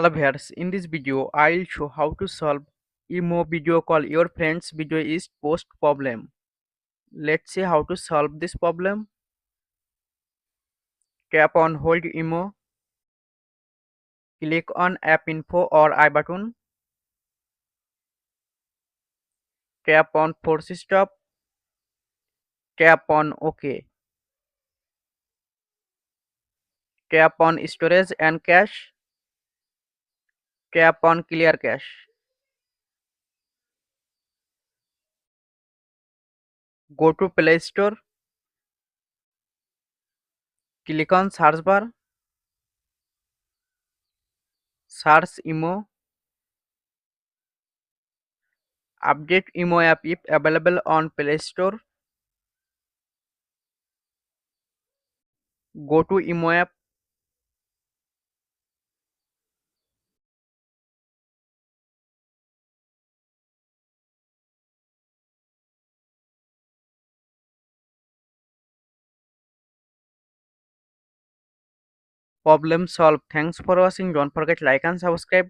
Hello viewers, in this video I'll show how to solve emo video call your friend's video is post problem. Let's see how to solve this problem. Tap on hold emo, click on app info or I button, tap on force stop, tap on OK, tap on storage and cache, tap on clear cache. Go to Play Store, click on search bar, search emo, update emo app if available on Play Store, go to emo app, problem solved. Thanks for watching. Don't forget like and subscribe.